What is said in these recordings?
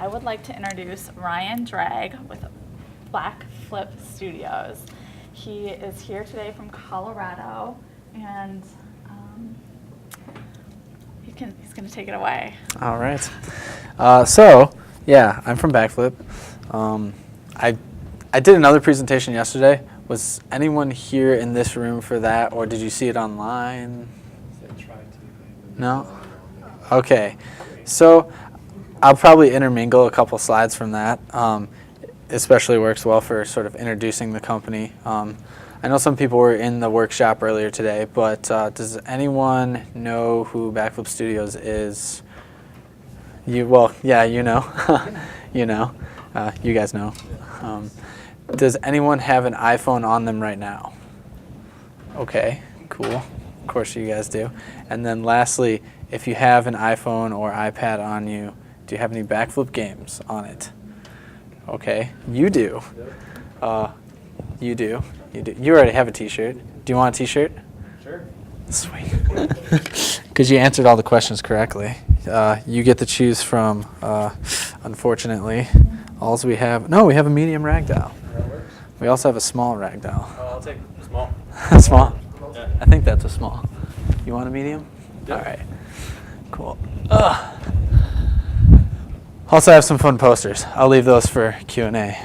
I would like to introduce Ryan Dragg with Backflip Studios. He is here today from Colorado, and he's going to take it away. All right. So, yeah, I'm from Backflip. I did another presentation yesterday. Was anyone here in this room for that, or did you see it online? No? Okay. So I'll probably intermingle a couple slides from that. Especially works well for sort of introducing the company. I know some people were in the workshop earlier today, but does anyone know who Backflip Studios is? Well, yeah, you know. You know. You guys know. Does anyone have an iPhone on them right now? Okay, cool. Of course you guys do. And then lastly, if you have an iPhone or iPad on you, do you have any Backflip games on it? Okay, you do. You do. You do. You already have a t-shirt. Do you want a t-shirt? Sure. Sweet. Because you answered all the questions correctly. You get to choose from, unfortunately, alls we have. No, we have a medium ragdoll. That works. We also have a small ragdoll. I'll take small. Small? Yeah. I think that's a small. You want a medium? Yeah. All right. Cool. Also have some fun posters. I'll leave those for Q&A.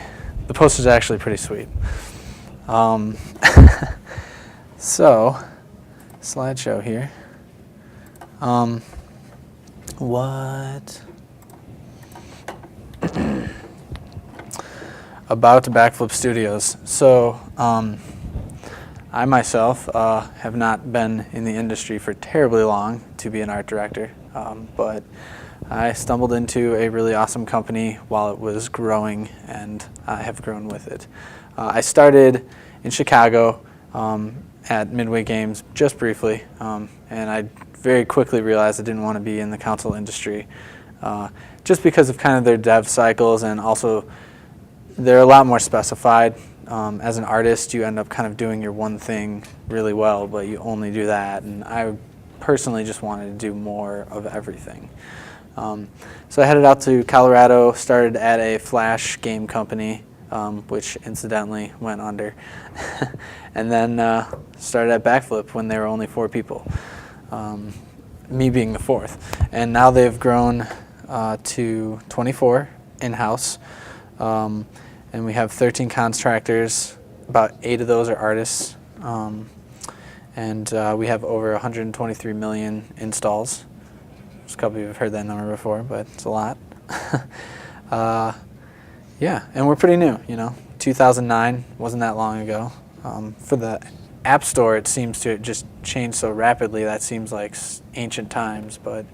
The posters are actually pretty sweet. So, slideshow here. What? About Backflip Studios. So, I myself have not been in the industry for terribly long to be an art director, but I stumbled into a really awesome company while it was growing, and I have grown with it. I started in Chicago at Midway Games just briefly, and I very quickly realized I didn't want to be in the console industry just because of kind of their dev cycles, and also they're a lot more specified. As an artist, you end up kind of doing your one thing really well, but you only do that, and I personally just wanted to do more of everything. So I headed out to Colorado, started at a Flash game company, which incidentally went under, and then started at Backflip when there were only 4 people, me being the 4th. And now they've grown to 24 in-house, and we have 13 contractors. About 8 of those are artists, and we have over 123 million installs. A couple of you have heard that number before, but it's a lot. Yeah, and we're pretty new, you know. 2009 wasn't that long ago. For the App Store, it seems to just change so rapidly. That seems like ancient times, but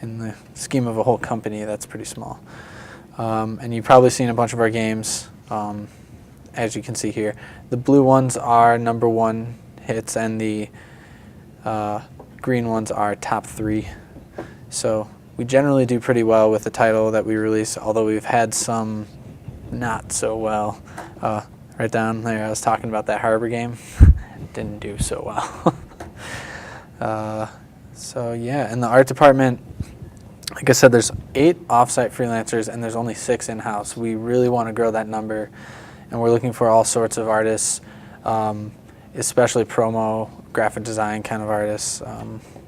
in the scheme of a whole company, that's pretty small. And you've probably seen a bunch of our games, as you can see here. The blue ones are #1 hits, and the green ones are top 3. So we generally do pretty well with the title that we release, although we've had some not so well. Right down there, I was talking about that Harbor game. Didn't do so well. So yeah, in the art department, like I said, there's 8 off-site freelancers and there's only 6 in-house. We really want to grow that number, and we're looking for all sorts of artists, especially promo, graphic design kind of artists,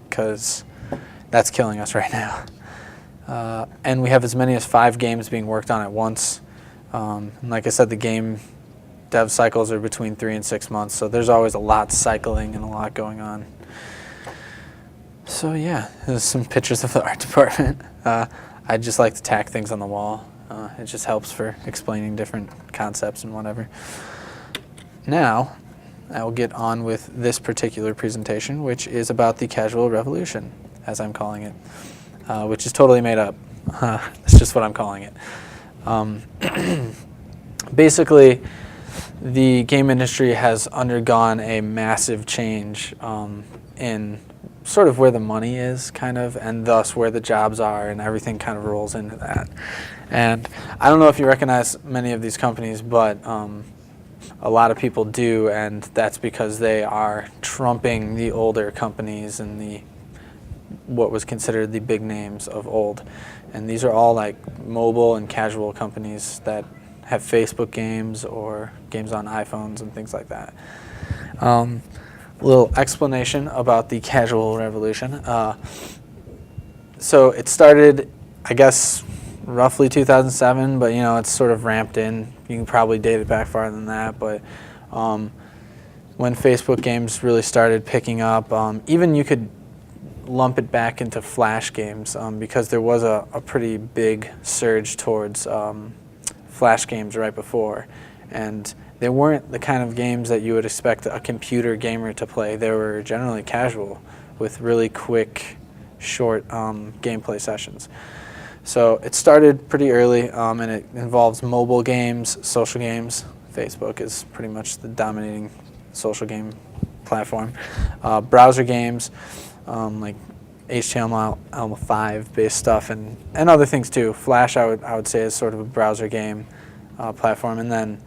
because that's killing us right now. And we have as many as 5 games being worked on at once. And like I said, the game dev cycles are between 3 and 6 months, so there's always a lot cycling and a lot going on. So yeah, there's some pictures of the art department. I just like to tack things on the wall. It just helps for explaining different concepts and whatever. Now, I will get on with this particular presentation, which is about the casual revolution, as I'm calling it, which is totally made up. It's just what I'm calling it. Basically, the game industry has undergone a massive change in sort of where the money is, kind of, and thus where the jobs are, and everything kind of rolls into that. And I don't know if you recognize many of these companies, but a lot of people do, and that's because they are trumping the older companies and the what was considered the big names of old. And these are all like mobile and casual companies that have Facebook games or games on iPhones and things like that. A little explanation about the casual revolution. So it started, I guess, roughly 2007, but it's sort of ramped in. You can probably date it back farther than that, but when Facebook games really started picking up, even you could lump it back into Flash games because there was a pretty big surge towards Flash games right before, and they weren't the kind of games that you would expect a computer gamer to play. They were generally casual with really quick, short gameplay sessions. So it started pretty early, and it involves mobile games, social games. Facebook is pretty much the dominating social game platform. Browser games, like HTML5 based stuff, and other things too. Flash, I would say, is sort of a browser game platform, and then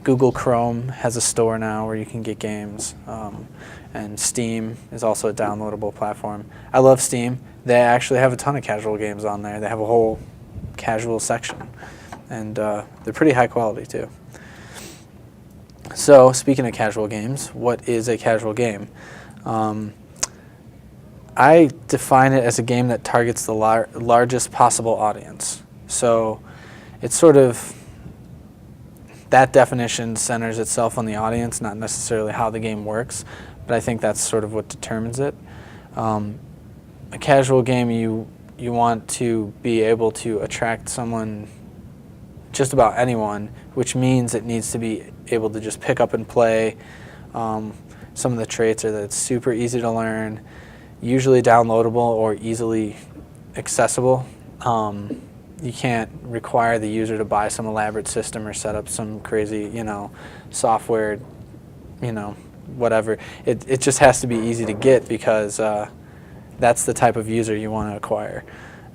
Google Chrome has a store now where you can get games, and Steam is also a downloadable platform. I love Steam. They actually have a ton of casual games on there. They have a whole casual section, and they're pretty high quality too. So, speaking of casual games, what is a casual game? I define it as a game that targets the largest possible audience. So, it's sort of, that definition centers itself on the audience, not necessarily how the game works, but I think that's sort of what determines it. A casual game, you want to be able to attract someone, just about anyone, which means it needs to be able to just pick up and play. Some of the traits are that it's super easy to learn, usually downloadable or easily accessible. You can't require the user to buy some elaborate system or set up some crazy, software, whatever. It just has to be easy to get because that's the type of user you want to acquire.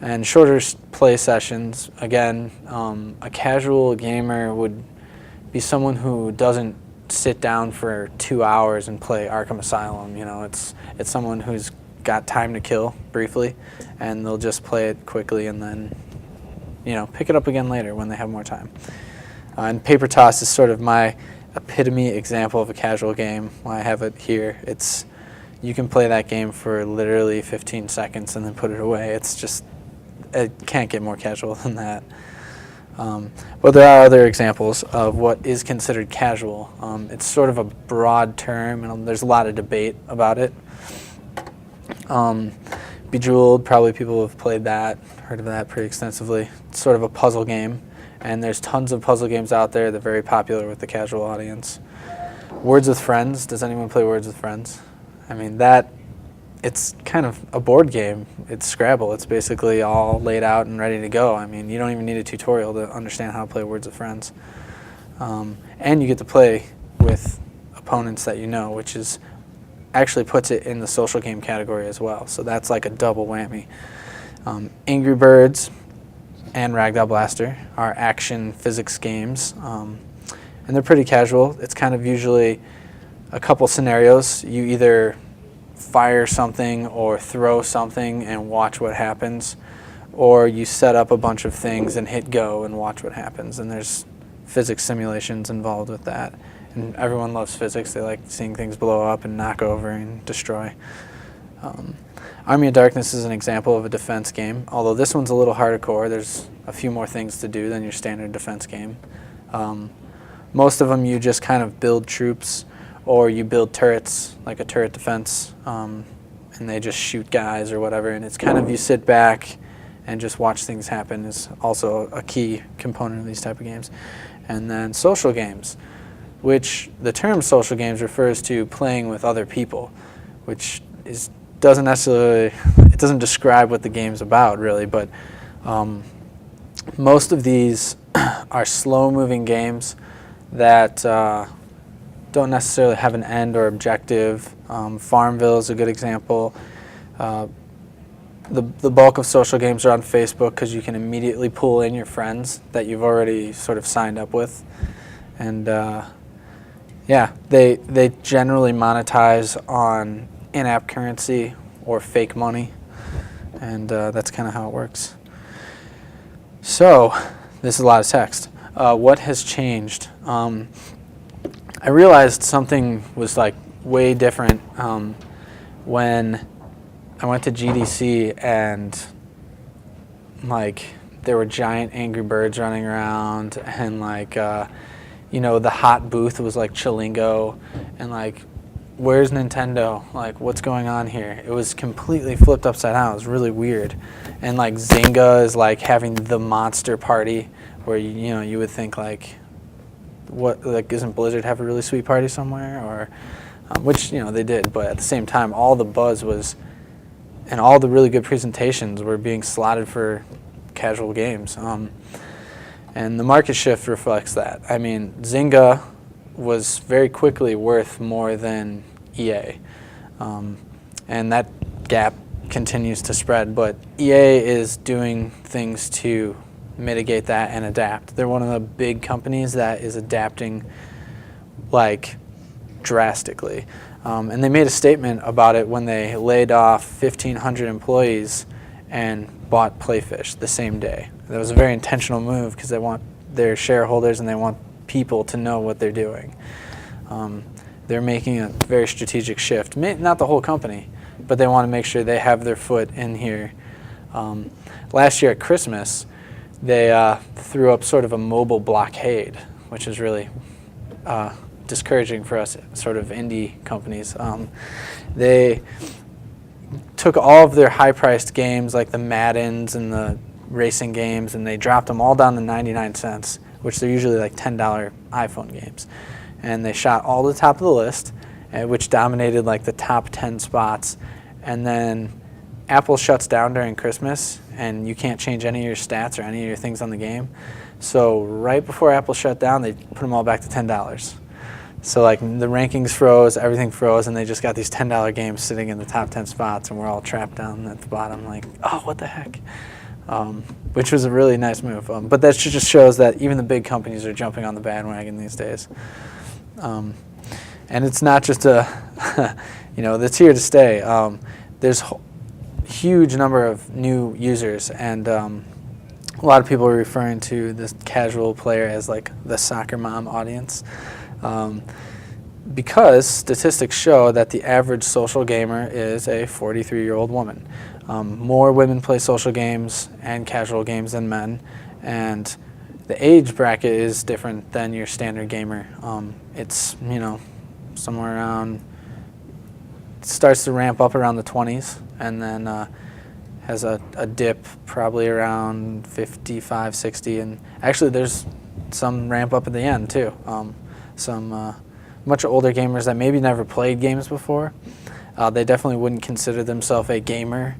And shorter play sessions, again, a casual gamer would be someone who doesn't sit down for 2 hours and play Arkham Asylum. It's someone who's got time to kill briefly, and they'll just play it quickly and then pick it up again later when they have more time. And Paper Toss is sort of my epitome example of a casual game. I have it here. You can play that game for literally 15 seconds and then put it away. It can't get more casual than that. But there are other examples of what is considered casual. It's sort of a broad term, and there's a lot of debate about it. Bejeweled, probably people have played that, heard of that pretty extensively. It's sort of a puzzle game, and there's tons of puzzle games out there that are very popular with the casual audience. Words with Friends, does anyone play Words with Friends? I mean, it's kind of a board game. It's Scrabble. It's basically all laid out and ready to go. I mean, you don't even need a tutorial to understand how to play Words with Friends. And you get to play with opponents that you know, which actually puts it in the social game category as well. So that's like a double whammy. Angry Birds and Ragdoll Blaster are action physics games, and they're pretty casual. It's kind of usually a couple scenarios. You either fire something or throw something and watch what happens, or you set up a bunch of things and hit go and watch what happens. And there's physics simulations involved with that. And everyone loves physics. They like seeing things blow up and knock over and destroy. Army of Darkness is an example of a defense game, although this one's a little hardcore. There's a few more things to do than your standard defense game. Most of them you just kind of build troops, or you build turrets, like a turret defense, and they just shoot guys or whatever. And it's kind of, you sit back and just watch things happen is also a key component of these type of games. And then social games, which the term social games refers to playing with other people, which doesn't necessarily, it doesn't describe what the game's about really, but most of these are slow-moving games that don't necessarily have an end or objective. Farmville is a good example. The bulk of social games are on Facebook because you can immediately pull in your friends that you've already sort of signed up with. And yeah, they generally monetize on in-app currency or fake money. and that's kind of how it works. So, this is a lot of text. What has changed? I realized something was like way different when I went to GDC and like there were giant Angry Birds running around, and like the hot booth was like Chilingo, and like, where's Nintendo? Like, what's going on here? It was completely flipped upside down. It was really weird. And like Zynga is like having the monster party, where you would think like, what, like, isn't Blizzard have a really sweet party somewhere, or which they did, but at the same time all the buzz was, and all the really good presentations were being slotted for casual games, and the market shift reflects that. I mean, Zynga was very quickly worth more than EA, and that gap continues to spread, but EA is doing things to mitigate that and adapt. They're one of the big companies that is adapting like drastically, and they made a statement about it when they laid off 1,500 employees and bought Playfish the same day. That was a very intentional move because they want their shareholders and they want people to know what they're doing. They're making a very strategic shift, not the whole company, but they want to make sure they have their foot in here. Last year at Christmas, they threw up sort of a mobile blockade, which is really discouraging for us sort of indie companies. They took all of their high-priced games like the Maddens and the racing games, and they dropped them all down to 99 cents, which they're usually like $10 iPhone games. And they shot all to the top of the list, which dominated like the top 10 spots. And then Apple shuts down during Christmas, and you can't change any of your stats or any of your things on the game. So right before Apple shut down, they put them all back to $10. So like the rankings froze, everything froze, and they just got these $10 games sitting in the top 10 spots, and we're all trapped down at the bottom like, oh, what the heck? Which was a really nice move. But that just shows that even the big companies are jumping on the bandwagon these days. And it's not just that's here to stay. There's huge number of new users, and a lot of people are referring to this casual player as like the soccer mom audience, because statistics show that the average social gamer is a 43-year-old woman. More women play social games and casual games than men, and the age bracket is different than your standard gamer. It's somewhere around, it starts to ramp up around the 20s, and then has a dip probably around 55, 60, and actually there's some ramp up at the end too. Some much older gamers that maybe never played games before, they definitely wouldn't consider themselves a gamer.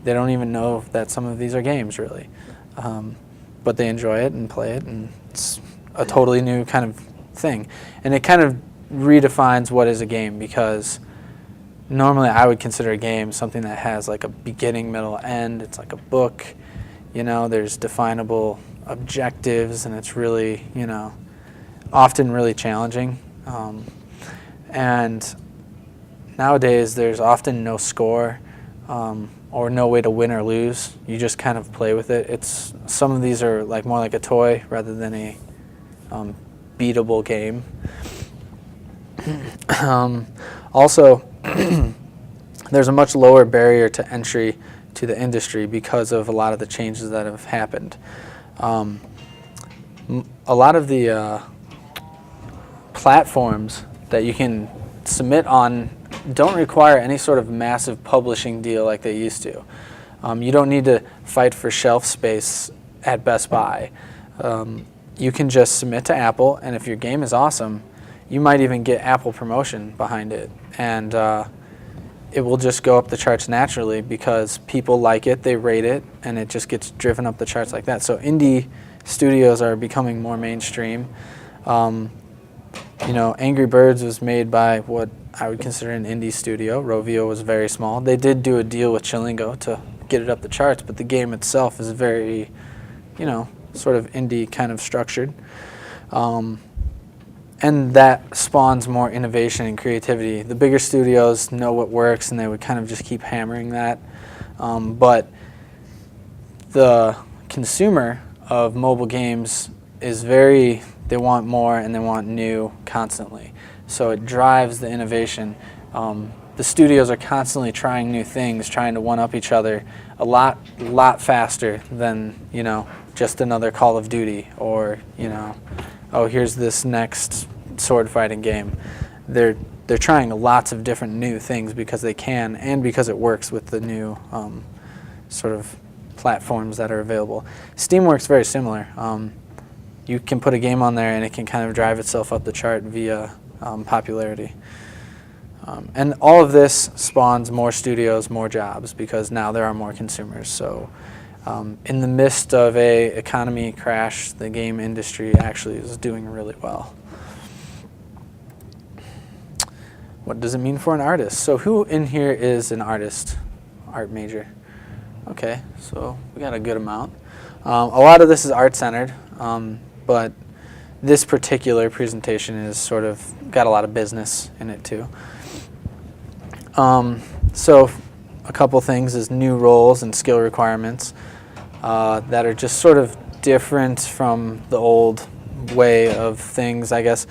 They don't even know that some of these are games really, but they enjoy it and play it, and it's a totally new kind of thing. And it kind of redefines what is a game, because normally I would consider a game something that has like a beginning, middle, end. It's like a book, there's definable objectives, and it's really, often really challenging. And nowadays there's often no score, or no way to win or lose. You just kind of play with it. Some of these are like more like a toy rather than a beatable game. Also, there's a much lower barrier to entry to the industry because of a lot of the changes that have happened. A lot of the platforms that you can submit on don't require any sort of massive publishing deal like they used to. You don't need to fight for shelf space at Best Buy. You can just submit to Apple, and if your game is awesome, you might even get Apple promotion behind it, and it will just go up the charts naturally because people like it, they rate it, and it just gets driven up the charts like that. So indie studios are becoming more mainstream. Angry Birds was made by what I would consider an indie studio. Rovio was very small. They did do a deal with Chilingo to get it up the charts, but the game itself is very, sort of indie kind of structured. And that spawns more innovation and creativity. The bigger studios know what works, and they would kind of just keep hammering that. But the consumer of mobile games is they want more and they want new constantly. So it drives the innovation. The studios are constantly trying new things, trying to one-up each other a lot faster than, just another Call of Duty or, oh, here's this next sword fighting game. They're trying lots of different new things because they can and because it works with the new sort of platforms that are available. Steam works very similar. You can put a game on there and it can kind of drive itself up the chart via popularity. And all of this spawns more studios, more jobs, because now there are more consumers. So in the midst of a economy crash, the game industry actually is doing really well. What does it mean for an artist? So who in here is an artist, art major? Okay, so we got a good amount. A lot of this is art-centered, but this particular presentation is sort of got a lot of business in it too. So a couple things is new roles and skill requirements that are just sort of different from the old way of things, I guess.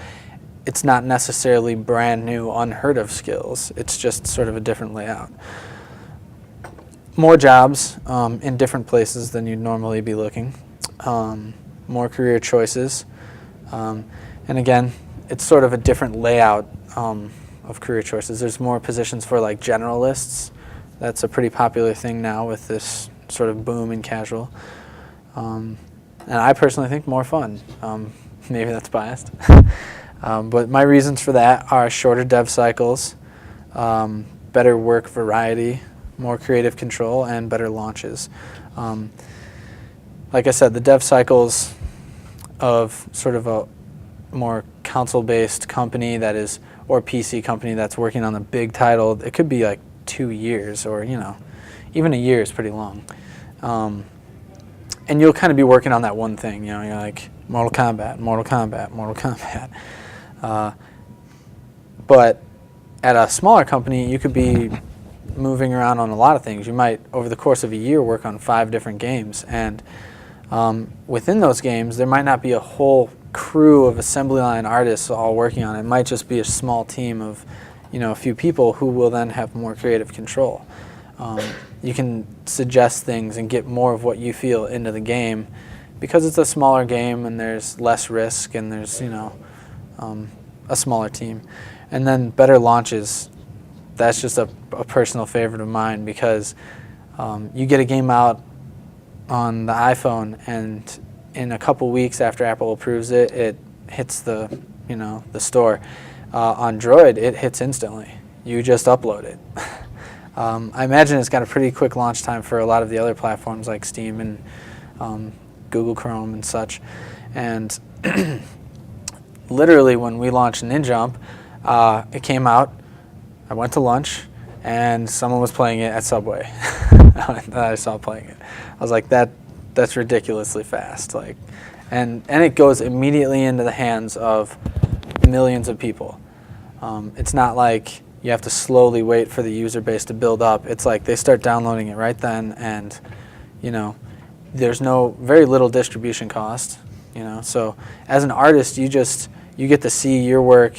It's not necessarily brand new, unheard of skills. It's just sort of a different layout. More jobs in different places than you'd normally be looking. More career choices. And again, it's sort of a different layout of career choices. There's more positions for like generalists. That's a pretty popular thing now with this sort of boom in casual. And I personally think more fun. Maybe that's biased. But my reasons for that are shorter dev cycles, better work variety, more creative control, and better launches. Like I said, the dev cycles of sort of a more console-based company that is, or PC company that's working on a big title, it could be like 2 years, or even a year is pretty long. And you'll kind of be working on that one thing. You're like Mortal Kombat, Mortal Kombat, Mortal Kombat. But at a smaller company, you could be moving around on a lot of things. You might, over the course of a year, work on 5 different games. And within those games, there might not be a whole crew of assembly line artists all working on it. It might just be a small team of a few people who will then have more creative control. You can suggest things and get more of what you feel into the game because it's a smaller game and there's less risk and there's a smaller team. And then better launches. That's just a personal favorite of mine because you get a game out on the iPhone and in a couple weeks after Apple approves it, it hits the store. On Droid, it hits instantly. You just upload it. I imagine it's got a pretty quick launch time for a lot of the other platforms like Steam and Google Chrome and such. And literally when we launched Ninjump, it came out, I went to lunch, and someone was playing it at Subway. I saw playing it. I was like, that's ridiculously fast. And it goes immediately into the hands of millions of people. It's not like you have to slowly wait for the user base to build up. It's like they start downloading it right then, and there's very little distribution cost. So as an artist, you get to see your work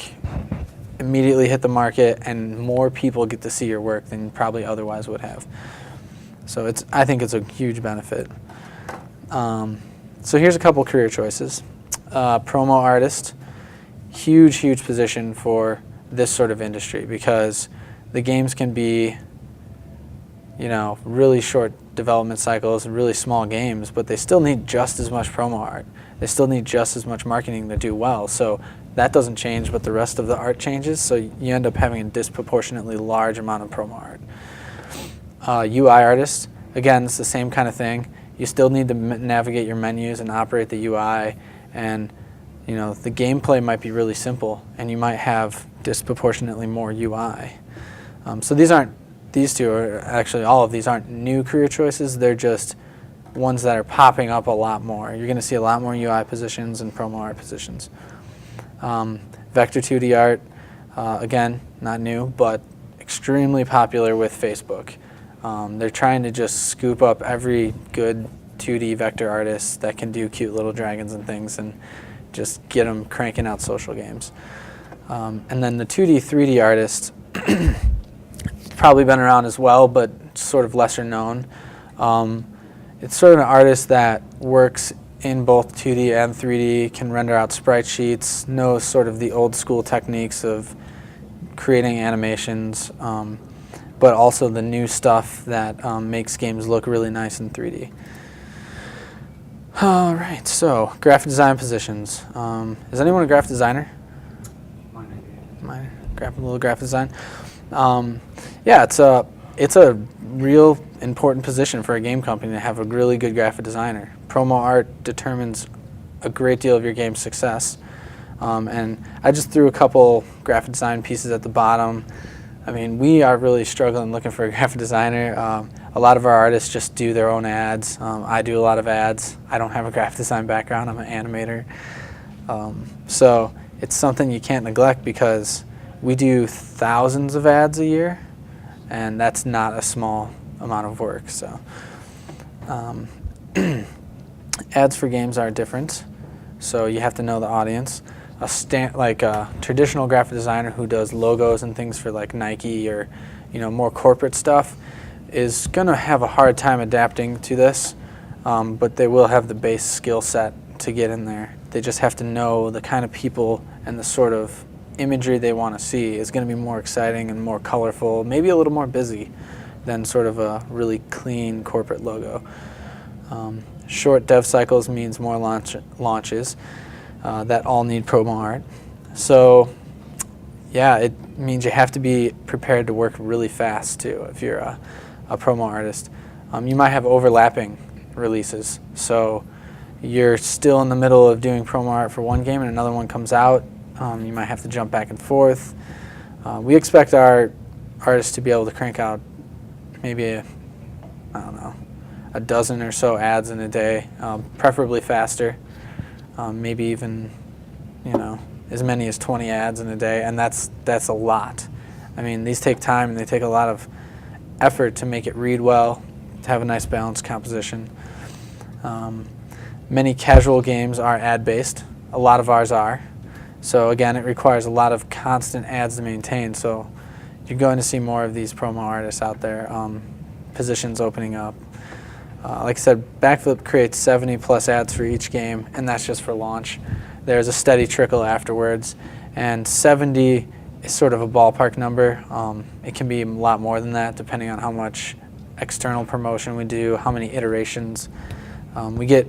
immediately hit the market, and more people get to see your work than you probably otherwise would have. So I think it's a huge benefit. So here's a couple career choices. Promo artist, huge position for this sort of industry because the games can be, really short development cycles and really small games, but they still need just as much promo art. They still need just as much marketing to do well. So that doesn't change, but the rest of the art changes. So you end up having a disproportionately large amount of promo art. UI artist, again, it's the same kind of thing. You still need to navigate your menus and operate the UI, and the gameplay might be really simple, and you might have disproportionately more UI. So these two are actually, all of these aren't new career choices. They're just ones that are popping up a lot more. You're going to see a lot more UI positions and promo art positions. Vector 2D art, again, not new, but extremely popular with Facebook. They're trying to just scoop up every good 2D vector artists that can do cute little dragons and things and just get them cranking out social games. And then the 2D, 3D artists, probably been around as well, but sort of lesser known. It's sort of an artist that works in both 2D and 3D, can render out sprite sheets, knows sort of the old school techniques of creating animations, but also the new stuff that makes games look really nice in 3D. All right, so graphic design positions. Is anyone a graphic designer? Minor. Little graphic design. Yeah, it's a real important position for a game company to have a really good graphic designer. Promo art determines a great deal of your game's success. And I just threw a couple graphic design pieces at the bottom. I mean, we are really struggling looking for a graphic designer. A lot of our artists just do their own ads. I do a lot of ads. I don't have a graphic design background. I'm an animator. So it's something you can't neglect because we do thousands of ads a year, and that's not a small amount of work. So ads for games are different, so you have to know the audience. Like a traditional graphic designer who does logos and things for like Nike or more corporate stuff is going to have a hard time adapting to this, but they will have the base skill set to get in there. They just have to know the kind of people and the sort of imagery they want to see is going to be more exciting and more colorful, maybe a little more busy than sort of a really clean corporate logo. Short dev cycles means more launches that all need promo art. So yeah, it means you have to be prepared to work really fast too if you're a promo artist. You might have overlapping releases, so you're still in the middle of doing promo art for one game and another one comes out. You might have to jump back and forth. We expect our artists to be able to crank out maybe a dozen or so ads in a day, preferably faster, maybe even as many as 20 ads in a day, and that's a lot. I mean, these take time and they take a lot of effort to make it read well, to have a nice balanced composition. Many casual games are ad-based. A lot of ours are. So again, it requires a lot of constant ads to maintain. So you're going to see more of these promo artists out there, positions opening up. Like I said, Backflip creates 70 plus ads for each game, and that's just for launch. There's a steady trickle afterwards, and 70 is sort of a ballpark number. It can be a lot more than that depending on how much external promotion we do, how many iterations. We get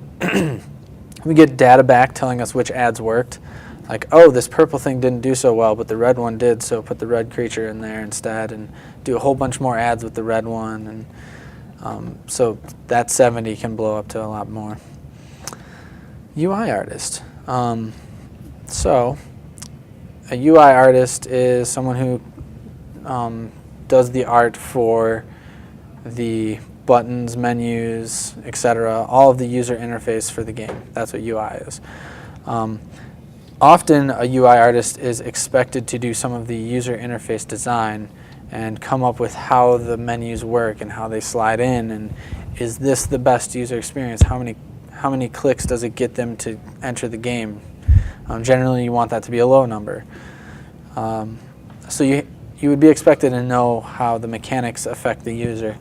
we get data back telling us which ads worked. Like, oh, this purple thing didn't do so well, but the red one did, so put the red creature in there instead, and do a whole bunch more ads with the red one. And so that 70 can blow up to a lot more. UI artist. So a UI artist is someone who does the art for the buttons, menus, etc., all of the user interface for the game. That's what UI is. Often a UI artist is expected to do some of the user interface design and come up with how the menus work and how they slide in, and is this the best user experience? How many clicks does it get them to enter the game? Generally you want that to be a low number. So you would be expected to know how the mechanics affect the user.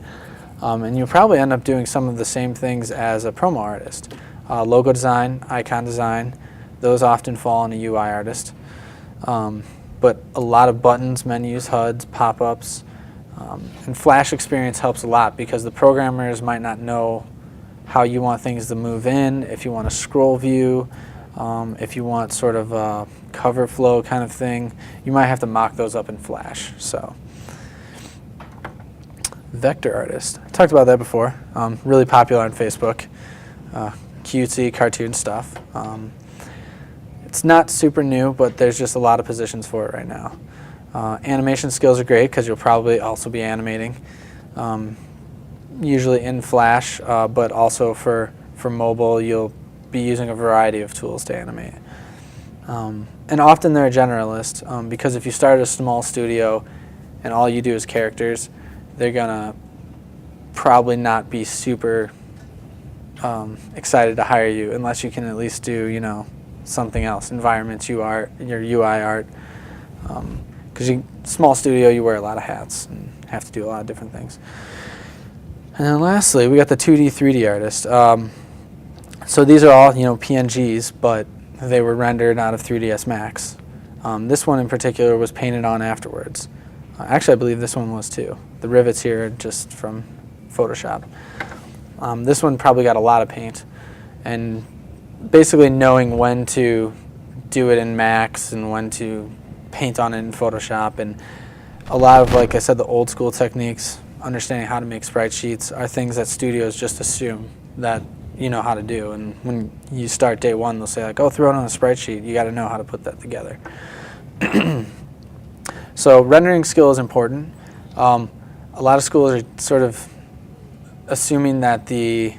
And you'll probably end up doing some of the same things as a promo artist. Logo design, icon design, those often fall on a UI artist. But a lot of buttons, menus, HUDs, pop-ups, and Flash experience helps a lot because the programmers might not know how you want things to move in, if you want a scroll view, if you want sort of a cover flow kind of thing. You might have to mock those up in Flash. So, vector artist. I talked about that before. Really popular on Facebook. Cutesy cartoon stuff. It's not super new, but there's just a lot of positions for it right now. Animation skills are great because you'll probably also be animating, usually in Flash, but also for mobile you'll be using a variety of tools to animate. And often they're a generalist because if you start a small studio and all you do is characters, they're gonna probably not be super excited to hire you unless you can at least do, something else, environments, your UI art. Because small studio, you wear a lot of hats and have to do a lot of different things. And then lastly, we got the 2D, 3D artist. So these are all, PNGs, but they were rendered out of 3ds Max. This one in particular was painted on afterwards. Actually, I believe this one was too. The rivets here are just from Photoshop. This one probably got a lot of paint. And basically knowing when to do it in Max and when to paint on it in Photoshop, and a lot of, like I said, the old school techniques, understanding how to make sprite sheets are things that studios just assume that you know how to do. And when you start day one, they'll say like, oh, throw it on a sprite sheet. You got to know how to put that together. So rendering skill is important. A lot of schools are sort of assuming that the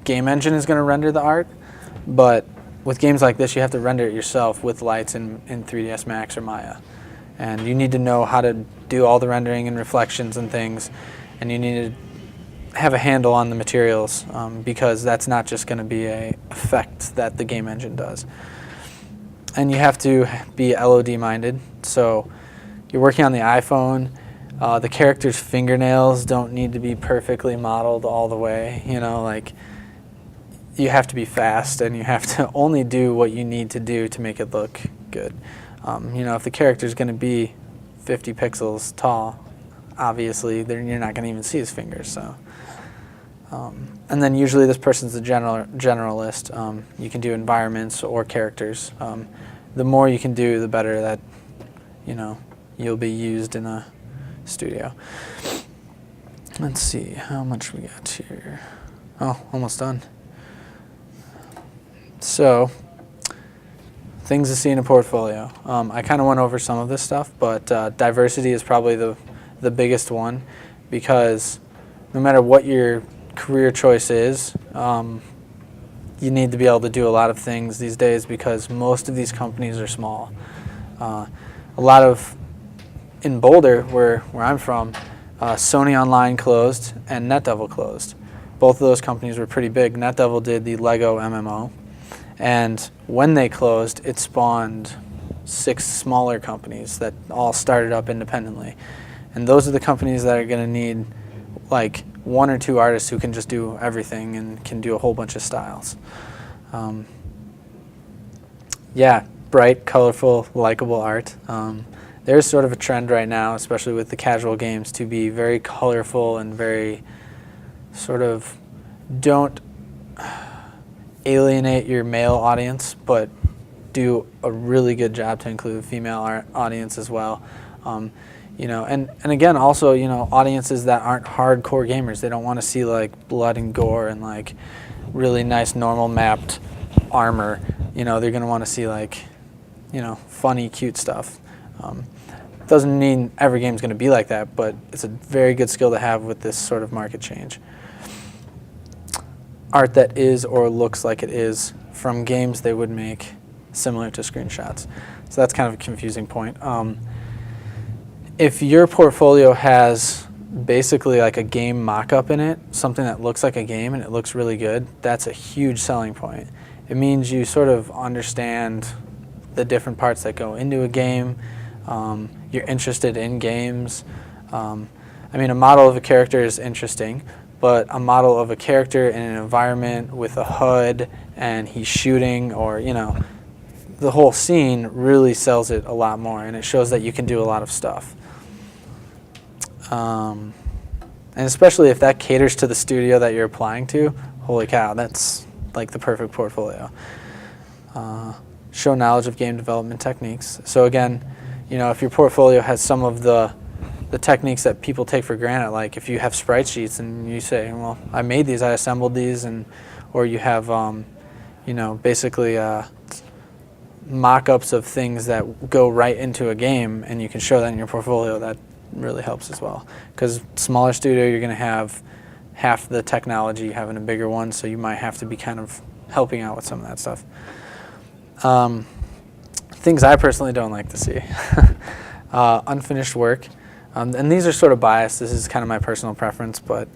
game engine is going to render the art, but with games like this, you have to render it yourself with lights in 3ds Max or Maya. And you need to know how to do all the rendering and reflections and things, and you need to have a handle on the materials because that's not just going to be an effect that the game engine does. And you have to be LOD minded. So you're working on the iPhone. The character's fingernails don't need to be perfectly modeled all the way. You have to be fast, and you have to only do what you need to do to make it look good. If the character's going to be 50 pixels tall, obviously you're not going to even see his fingers. So, and then usually this person's a generalist. You can do environments or characters. The more you can do, the better that you'll be used in a studio. Let's see how much we got here. Oh, almost done. So, things to see in a portfolio. I kind of went over some of this stuff, but diversity is probably the biggest one, because no matter what your career choice is, you need to be able to do a lot of things these days because most of these companies are small. A lot of, in Boulder, where I'm from, Sony Online closed and NetDevil closed. Both of those companies were pretty big. NetDevil did the Lego MMO. And when they closed, it spawned 6 smaller companies that all started up independently. And those are the companies that are going to need like 1 or 2 artists who can just do everything and can do a whole bunch of styles. Yeah, bright, colorful, likable art. There's sort of a trend right now, especially with the casual games, to be very colorful and very sort of don't alienate your male audience, but do a really good job to include female audience as well. And again, also, audiences that aren't hardcore gamers, they don't want to see like blood and gore and like really nice normal mapped armor. They're going to want to see like, funny, cute stuff. Doesn't mean every game's going to be like that, but it's a very good skill to have with this sort of market change. Art that is or looks like it is from games they would make similar to screenshots. So that's kind of a confusing point. If your portfolio has basically like a game mock-up in it, something that looks like a game and it looks really good, that's a huge selling point. It means you sort of understand the different parts that go into a game. You're interested in games. A model of a character is interesting, but a model of a character in an environment with a HUD and he's shooting, or the whole scene really sells it a lot more, and it shows that you can do a lot of stuff. And especially if that caters to the studio that you're applying to, holy cow, that's like the perfect portfolio. Show knowledge of game development techniques. So again, if your portfolio has some of the techniques that people take for granted, like if you have sprite sheets and you say, well, I made these, I assembled these, or you have, basically mock-ups of things that go right into a game, and you can show that in your portfolio, that really helps as well. Because smaller studio, you're going to have half the technology you have in a bigger one, so you might have to be kind of helping out with some of that stuff. Things I personally don't like to see. Unfinished work. And these are sort of biased. This is kind of my personal preference, but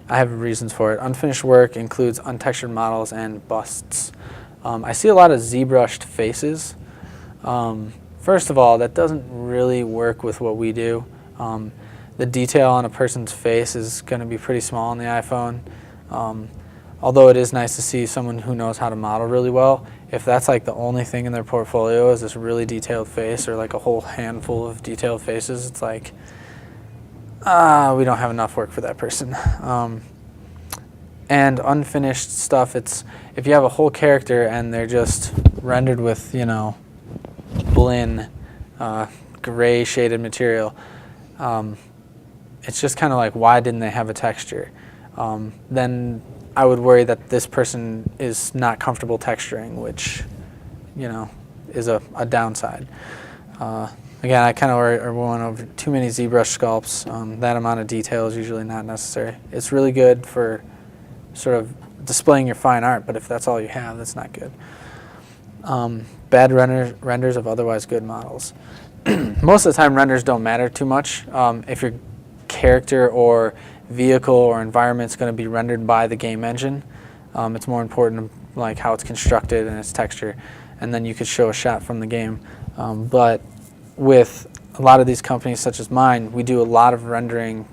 I have reasons for it. Unfinished work includes untextured models and busts. I see a lot of ZBrushed faces. First of all, that doesn't really work with what we do. The detail on a person's face is going to be pretty small on the iPhone. Although it is nice to see someone who knows how to model really well. If that's like the only thing in their portfolio is this really detailed face or like a whole handful of detailed faces, it's like, we don't have enough work for that person. And unfinished stuff, it's if you have a whole character and they're just rendered with, Blinn, gray shaded material, it's just kind of like, why didn't they have a texture? Then I would worry that this person is not comfortable texturing, which, is a downside. Again, I kind of worry going over too many ZBrush sculpts. That amount of detail is usually not necessary. It's really good for sort of displaying your fine art, but if that's all you have, that's not good. Bad renders of otherwise good models. Most of the time, renders don't matter too much. If your character or vehicle or environment is going to be rendered by the game engine, it's more important like how it's constructed and its texture, and then you could show a shot from the game. But with a lot of these companies such as mine, we do a lot of rendering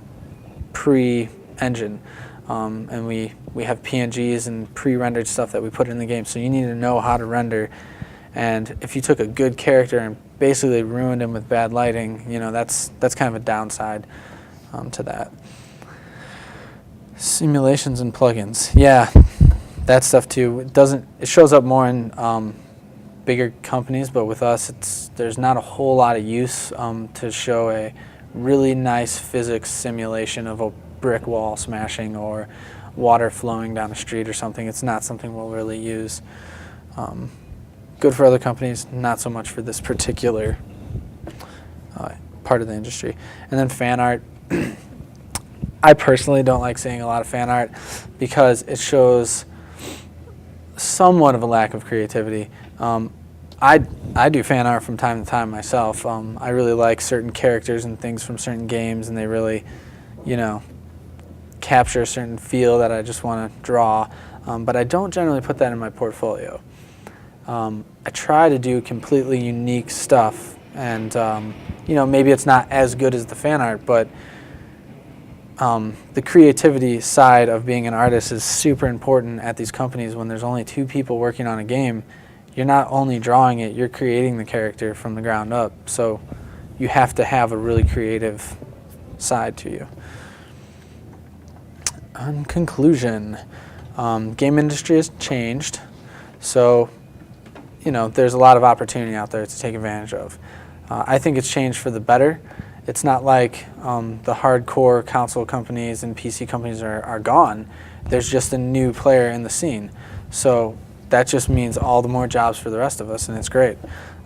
pre-engine, and we have PNGs and pre-rendered stuff that we put in the game, so you need to know how to render. And if you took a good character and basically ruined him with bad lighting, that's kind of a downside to that. Simulations and plugins, yeah, that stuff too. It shows up more in bigger companies, but with us, there's not a whole lot of use to show a really nice physics simulation of a brick wall smashing or water flowing down a street or something. It's not something we'll really use. Good for other companies, not so much for this particular part of the industry. And then fan art. I personally don't like seeing a lot of fan art because it shows somewhat of a lack of creativity. I do fan art from time to time myself. I really like certain characters and things from certain games, and they really, capture a certain feel that I just want to draw. But I don't generally put that in my portfolio. I try to do completely unique stuff, and maybe it's not as good as the fan art, but the creativity side of being an artist is super important at these companies. When there's only 2 people working on a game, you're not only drawing it, you're creating the character from the ground up. So you have to have a really creative side to you. In conclusion, game industry has changed, so there's a lot of opportunity out there to take advantage of. I think it's changed for the better. It's not like the hardcore console companies and PC companies are gone. There's just a new player in the scene. So that just means all the more jobs for the rest of us, and it's great.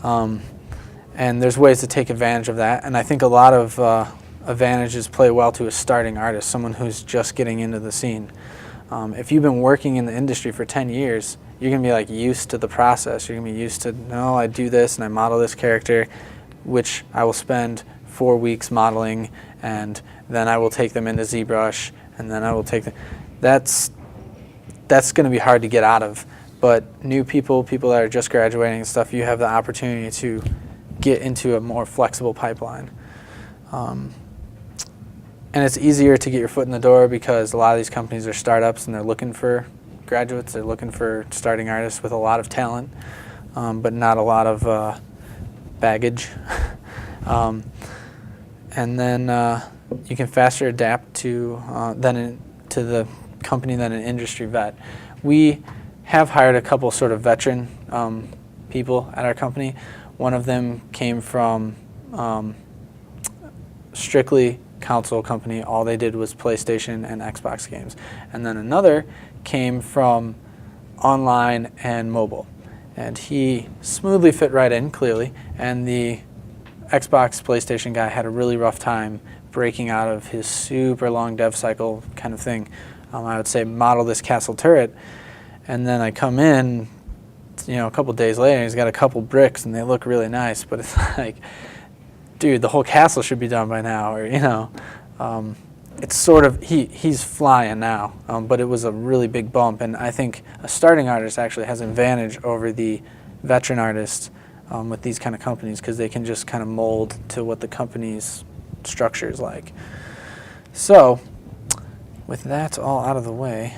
And there's ways to take advantage of that, and I think a lot of advantages play well to a starting artist, someone who's just getting into the scene. If you've been working in the industry for 10 years, you're going to be used to the process. You're going to be used to, no, I do this and I model this character, which I will spend 4 weeks modeling, and then I will take them into ZBrush, and then I will take them. That's going to be hard to get out of. But new people that are just graduating and stuff, you have the opportunity to get into a more flexible pipeline. And it's easier to get your foot in the door because a lot of these companies are startups and they're looking for graduates. They're looking for starting artists with a lot of talent, but not a lot of baggage. And then you can faster adapt to the company than an industry vet. We have hired a couple sort of veteran people at our company. One of them came from strictly console company. All they did was PlayStation and Xbox games. And then another came from online and mobile. And he smoothly fit right in, clearly. And the Xbox, PlayStation guy had a really rough time breaking out of his super long dev cycle kind of thing. I would say model this castle turret. And then I come in, a couple days later, and he's got a couple bricks, and they look really nice. But it's like, dude, the whole castle should be done by now, or it's sort of, he's flying now, but it was a really big bump, and I think a starting artist actually has an advantage over the veteran artist with these kind of companies, because they can just kind of mold to what the company's structure is like. So with that all out of the way,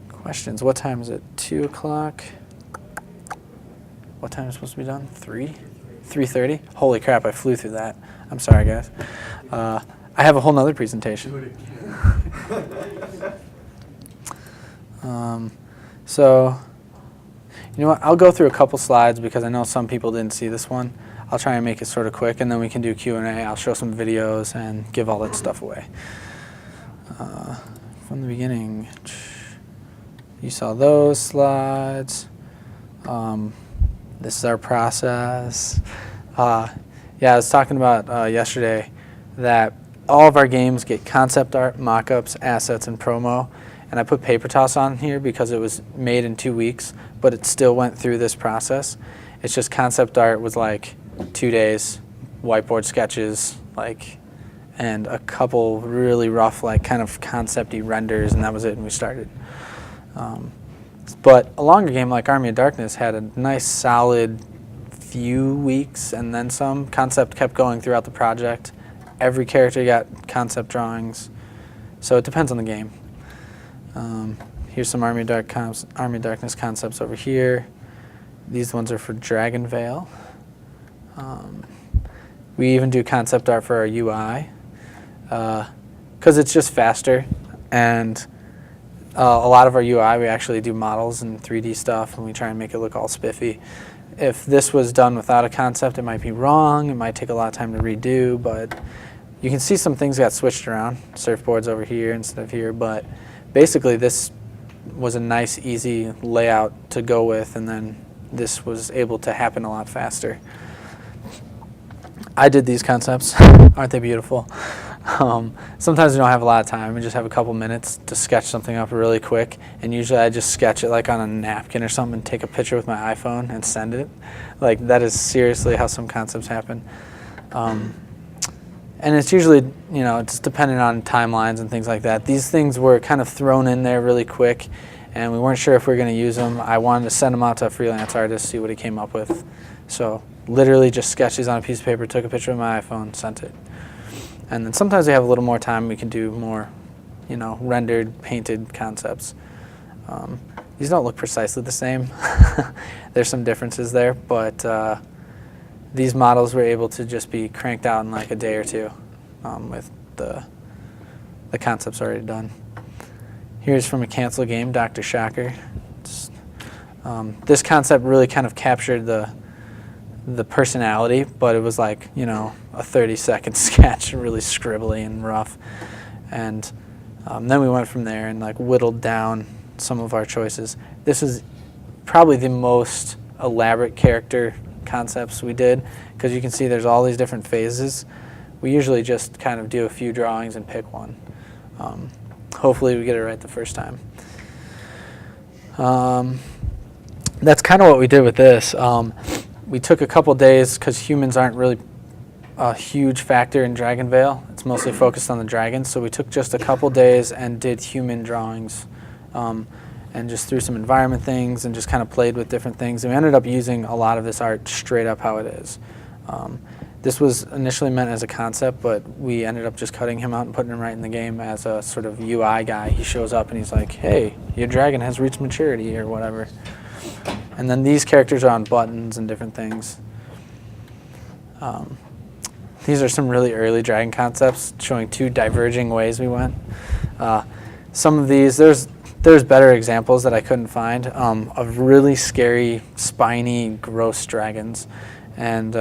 questions. What time is it? 2 o'clock? What time is it supposed to be done? 3? 3:30? Holy crap, I flew through that. I'm sorry, guys. I have a whole nother presentation. So, you know what? I'll go through a couple slides because I know some people didn't see this one. I'll try and make it sort of quick, and then we can do Q&A. I'll show some videos and give all that stuff away. From the beginning, you saw those slides. This is our process. Yeah, I was talking about yesterday that all of our games get concept art, mock-ups, assets, and promo. And I put Paper Toss on here because it was made in 2 weeks, but it still went through this process. It's just concept art was like 2 days, whiteboard sketches, and a couple really rough, kind of concept-y renders, and that was it, and we started. But a longer game like Army of Darkness had a nice solid few weeks and then some. Concept kept going throughout the project. Every character got concept drawings. So it depends on the game. Here's some Army of Darkness concepts over here. These ones are for Dragon Veil. We even do concept art for our UI because it's just faster, and a lot of our UI we actually do models and 3D stuff, and we try and make it look all spiffy. If this was done without a concept, it might be wrong. It might take a lot of time to redo, but you can see some things got switched around. Surfboards over here instead of here, but basically this was a nice, easy layout to go with, and then this was able to happen a lot faster. I did these concepts. Aren't they beautiful? Sometimes we don't have a lot of time. We just have a couple minutes to sketch something up really quick, and usually I just sketch it on a napkin or something and take a picture with my iPhone and send it. That is seriously how some concepts happen. And it's usually, it's dependent on timelines and things like that. These things were kind of thrown in there really quick, and we weren't sure if we were going to use them. I wanted to send them out to a freelance artist, see what he came up with. So literally just sketched these on a piece of paper, took a picture with my iPhone, sent it. And then sometimes we have a little more time, we can do more, rendered, painted concepts. These don't look precisely the same. There's some differences there, but these models were able to just be cranked out in a day or two with the concepts already done. Here's from a cancel game, Dr. Shocker. This concept really kind of captured the personality, but it was a 30-second sketch, really scribbly and rough. And then we went from there and whittled down some of our choices. This is probably the most elaborate character concepts we did, because you can see there's all these different phases. We usually just kind of do a few drawings and pick one. Hopefully we get it right the first time. That's kind of what we did with this. We took a couple days because humans aren't really a huge factor in Dragon Veil. It's mostly focused on the dragons, so we took just a couple days and did human drawings. And just threw some environment things and just kind of played with different things. And we ended up using a lot of this art straight up how it is. This was initially meant as a concept, but we ended up just cutting him out and putting him right in the game as a sort of UI guy. He shows up and he's like, hey, your dragon has reached maturity or whatever. And then these characters are on buttons and different things. These are some really early dragon concepts showing 2 diverging ways we went. Some of these, there's better examples that I couldn't find of really scary, spiny, gross dragons. And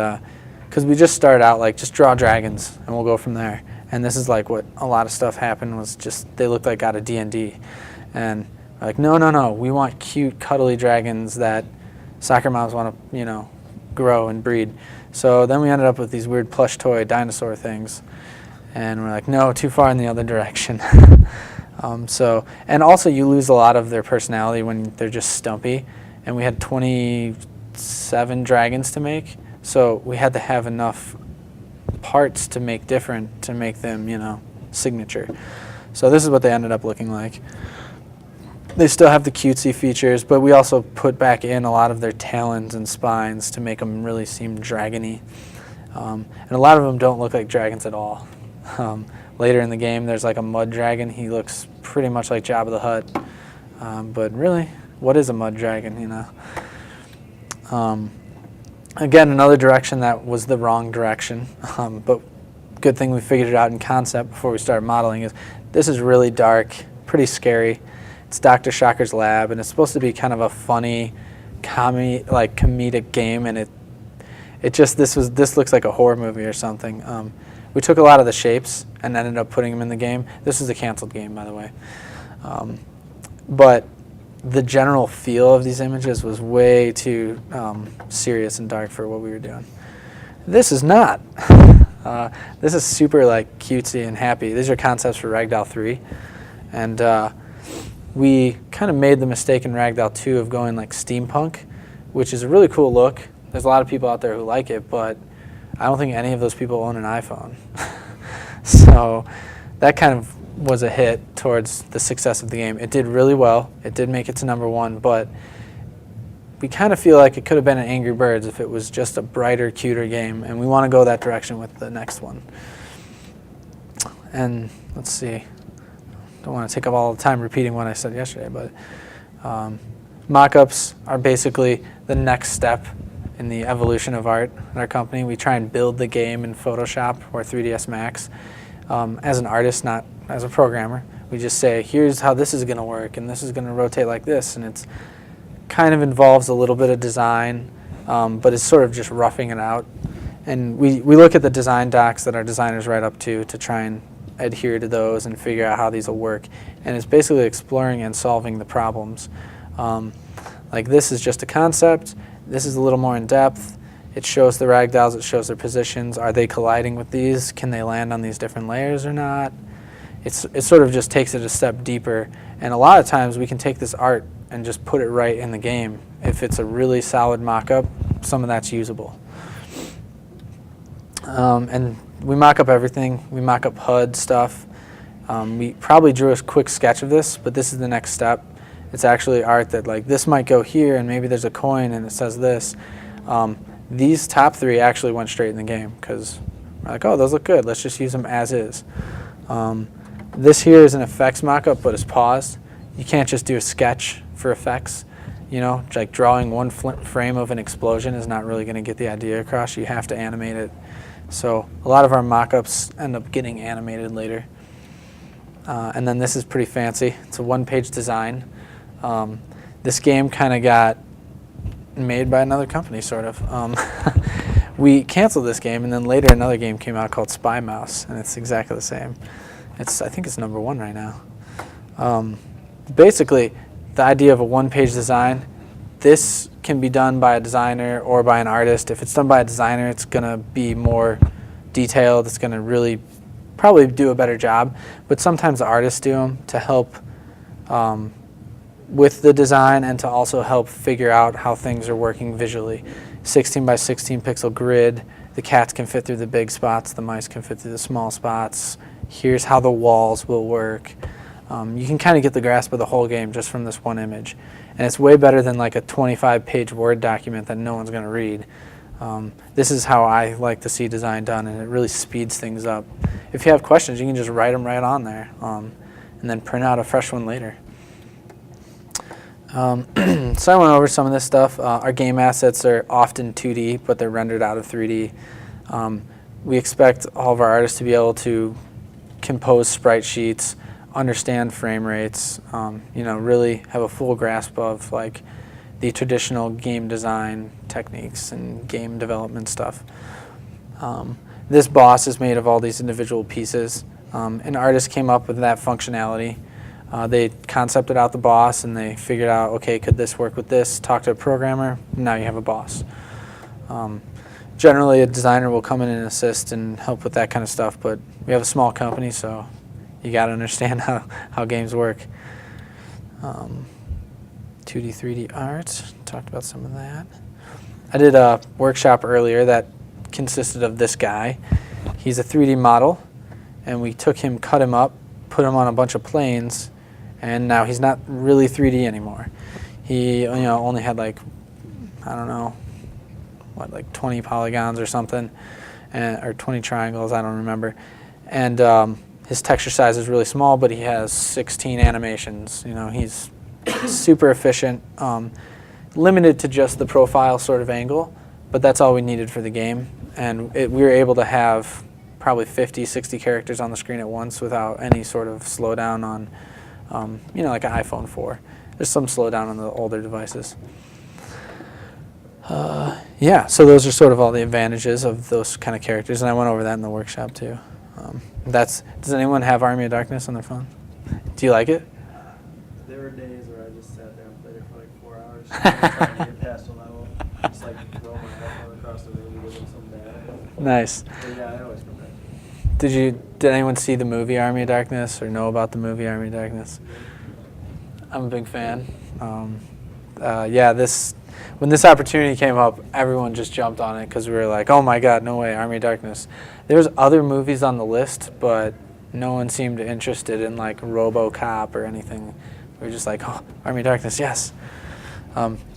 because we just started out just draw dragons and we'll go from there. And this is what a lot of stuff happened was just they looked out of D&D. And no, we want cute, cuddly dragons that soccer moms want to, grow and breed. So then we ended up with these weird plush toy dinosaur things. And we're no, too far in the other direction. And also you lose a lot of their personality when they're just stumpy. And we had 27 dragons to make, so we had to have enough parts to make different to make them, signature. So this is what they ended up looking like. They still have the cutesy features, but we also put back in a lot of their talons and spines to make them really seem dragony. And a lot of them don't look like dragons at all. Later in the game, there's like a mud dragon. He looks pretty much like Jabba the Hutt. But really, what is a mud dragon, you know? Again, another direction that was the wrong direction. But good thing we figured it out in concept before we started modeling is this is really dark, pretty scary. It's Dr. Shocker's lab, and it's supposed to be kind of a funny, comedic game, and this looks like a horror movie or something. We took a lot of the shapes and ended up putting them in the game. This is a canceled game, by the way. But the general feel of these images was way too serious and dark for what we were doing. This is not. This is super like cutesy and happy. These are concepts for Ragdoll 3, and we kind of made the mistake in Ragdoll 2 of going like steampunk, which is a really cool look. There's a lot of people out there who like it, but I don't think any of those people own an iPhone. So that kind of was a hit towards the success of the game. It did really well. It did make it to #1, but we kind of feel like it could have been an Angry Birds if it was just a brighter, cuter game, and we want to go that direction with the next one. And let's see. Don't want to take up all the time repeating what I said yesterday, but mock-ups are basically the next step in the evolution of art in our company. We try and build the game in Photoshop or 3ds Max as an artist, not as a programmer. We just say, here's how this is going to work, and this is going to rotate like this, and it's kind of involves a little bit of design, but it's sort of just roughing it out. And we look at the design docs that our designers write up to try and adhere to those and figure out how these will work. And it's basically exploring and solving the problems. Like this is just a concept. This is a little more in depth. It shows the ragdolls, it shows their positions. Are they colliding with these? Can they land on these different layers or not? It sort of just takes it a step deeper. And a lot of times we can take this art and just put it right in the game. If it's a really solid mock-up, some of that's usable. And we mock up everything. We mock up HUD stuff. We probably drew a quick sketch of this, but this is the next step. It's actually art that like this might go here, and maybe there's a coin and it says this. These top 3 actually went straight in the game because we're like, oh, those look good. Let's just use them as is. This here is an effects mock-up, but it's paused. You can't just do a sketch for effects. You know, like drawing one frame of an explosion is not really going to get the idea across. You have to animate it. So a lot of our mock-ups end up getting animated later. And then this is pretty fancy. It's a one-page design. This game kind of got made by another company, sort of. We canceled this game, and then later another game came out called Spy Mouse, and it's exactly the same. I think it's #1 right now. Basically, the idea of a one-page design, this can be done by a designer or by an artist. If it's done by a designer, it's going to be more detailed. It's going to really probably do a better job. But sometimes the artists do them to help with the design and to also help figure out how things are working visually. 16 by 16 pixel grid. The cats can fit through the big spots. The mice can fit through the small spots. Here's how the walls will work. You can kind of get the grasp of the whole game just from this one image. And it's way better than like a 25-page Word document that no one's going to read. This is how I like to see design done, and it really speeds things up. If you have questions, you can just write them right on there and then print out a fresh one later. So I went over some of this stuff. Our game assets are often 2D, but they're rendered out of 3D. We expect all of our artists to be able to compose sprite sheets, understand frame rates, you know, really have a full grasp of like the traditional game design techniques and game development stuff. This boss is made of all these individual pieces. An artist came up with that functionality. They concepted out the boss and they figured out, okay, could this work with this? Talk to a programmer, now you have a boss. Generally, a designer will come in and assist and help with that kind of stuff, but we have a small company, so you got to understand how games work. 2D, 3D art, talked about some of that. I did a workshop earlier that consisted of this guy. He's a 3D model, and we took him, cut him up, put him on a bunch of planes, and now he's not really 3D anymore. He only had like, I don't know, what, like 20 polygons or something, or 20 triangles, I don't remember. And his texture size is really small, but he has 16 animations. He's super efficient, limited to just the profile sort of angle, but that's all we needed for the game. And we were able to have probably 50, 60 characters on the screen at once without any sort of slowdown on, like an iPhone 4. There's some slowdown on the older devices. Yeah, so those are sort of all the advantages of those kind of characters, and I went over that in the workshop too. Does anyone have Army of Darkness on their phone? Do you like it? There were days where I just sat there and played it for like 4 hours, trying to get past a level, just like throw my iPhone across the room because it's so bad. Nice. But yeah, I always come back. Did anyone see the movie Army of Darkness or know about the movie Army of Darkness? I'm a big fan. When this opportunity came up, everyone just jumped on it because we were like, oh my God, no way, Army of Darkness. There's other movies on the list, but no one seemed interested in like RoboCop or anything. We were just like, oh, Army of Darkness, yes.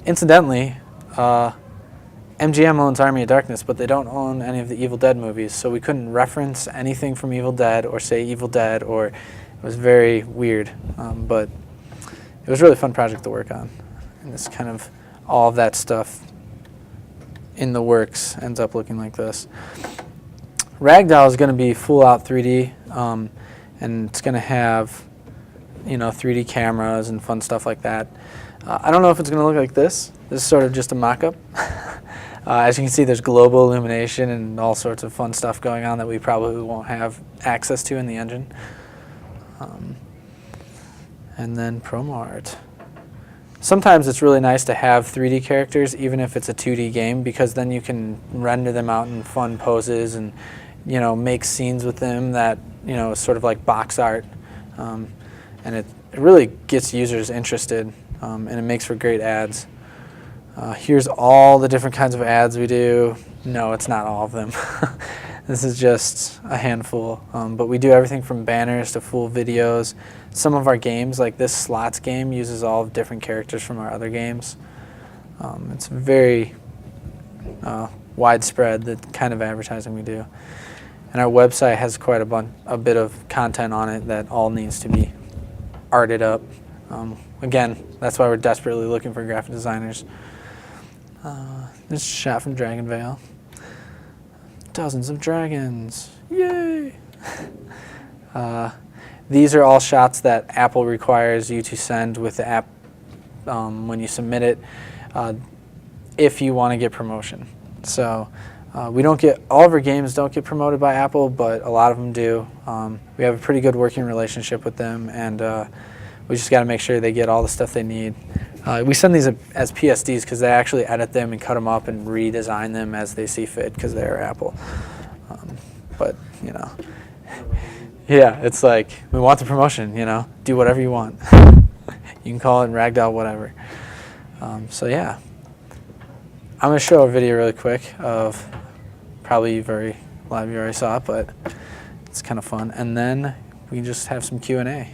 Incidentally, MGM owns Army of Darkness, but they don't own any of the Evil Dead movies, so we couldn't reference anything from Evil Dead or say Evil Dead, or it was very weird. But it was a really fun project to work on. And it's kind of all of that stuff in the works ends up looking like this. Ragdoll is going to be full out 3D, and it's going to have 3D cameras and fun stuff like that. I don't know if it's going to look like this. This is sort of just a mock-up. As you can see, there's global illumination and all sorts of fun stuff going on that we probably won't have access to in the engine. And then promo art. Sometimes it's really nice to have 3D characters, even if it's a 2D game, because then you can render them out in fun poses and make scenes with them that is sort of like box art, and it really gets users interested, and it makes for great ads. Here's all the different kinds of ads we do. No, it's not all of them. This is just a handful, but we do everything from banners to full videos. Some of our games, like this slots game, uses all of different characters from our other games. It's very widespread, the kind of advertising we do. And our website has quite a bit of content on it that all needs to be arted up. Again, that's why we're desperately looking for graphic designers. This is a shot from Dragon Vale. Dozens of dragons. Yay! These are all shots that Apple requires you to send with the app when you submit it, if you want to get promotion. So we don't get, all of our games don't get promoted by Apple, but a lot of them do. We have a pretty good working relationship with them, and we just got to make sure they get all the stuff they need. We send these as PSDs because they actually edit them and cut them up and redesign them as they see fit because they're Apple. But yeah, it's like, we want the promotion, do whatever you want. You can call it Ragdoll, whatever. So yeah, I'm going to show a video really quick of, probably a lot of you already saw it, but it's kind of fun. And then we can just have some Q&A.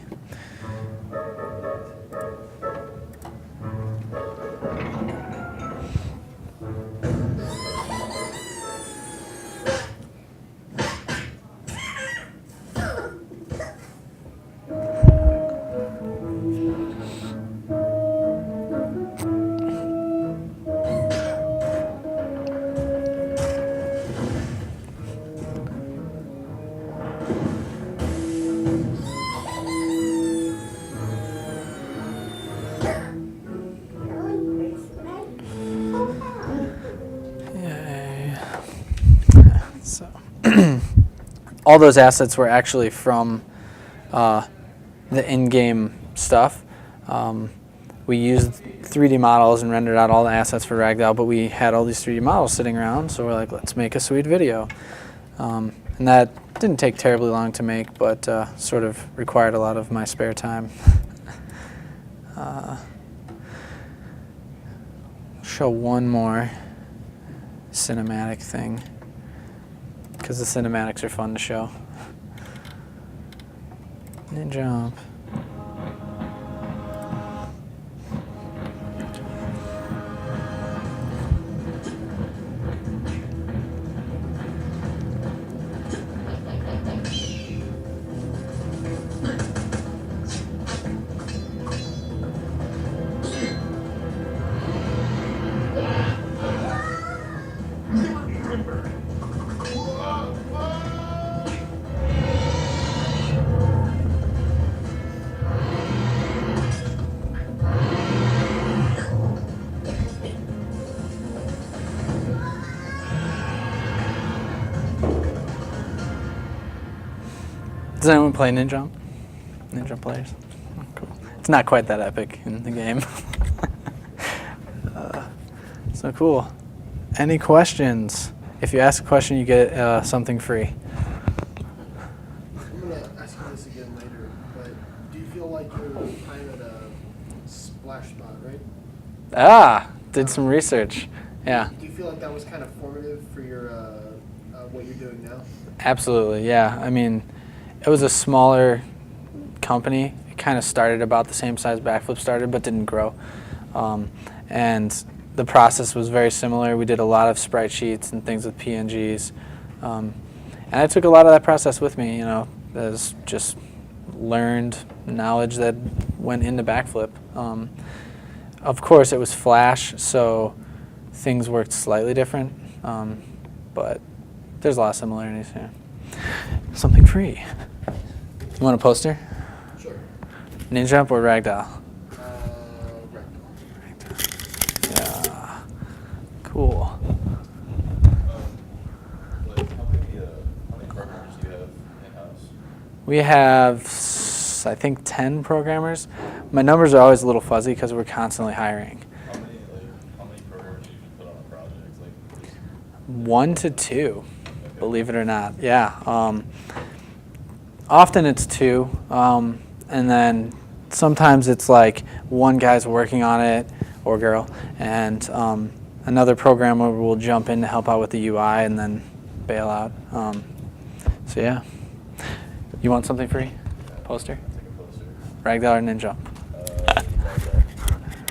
All those assets were actually from the in-game stuff. We used 3D models and rendered out all the assets for Ragdoll, but we had all these 3D models sitting around, so we're like, let's make a sweet video. And that didn't take terribly long to make, but sort of required a lot of my spare time. Show one more cinematic thing, because the cinematics are fun to show. And jump. Does anyone play Ninja? Ninja players? Oh, cool. It's not quite that epic in the game. So cool. Any questions? If you ask a question, you get something free. I'm going to ask you this again later, but do you feel like you're kind of at a splash spot, right? Ah, did some research. Yeah. Do you feel like that was kind of formative for your what you're doing now? Absolutely, yeah. I mean, it was a smaller company. It kind of started about the same size Backflip started, but didn't grow. And the process was very similar. We did a lot of sprite sheets and things with PNGs. And I took a lot of that process with me, you know, as just learned knowledge that went into Backflip. Of course, it was Flash, so things worked slightly different, but there's a lot of similarities here. Something free. You want a poster? Sure. Ninja or Ragdoll? Ragdoll. Yeah. Cool. Like how many programmers do you have in-house? We have, I think, 10 programmers. My numbers are always a little fuzzy because we're constantly hiring. How many programmers do you put on a project? Like 1 to 2, believe it or not. Yeah. Often it's 2, and then sometimes it's like one guy's working on it, or girl, and another programmer will jump in to help out with the UI and then bail out. So yeah. You want something free? Poster? take a poster. Ragdoll or Ninja?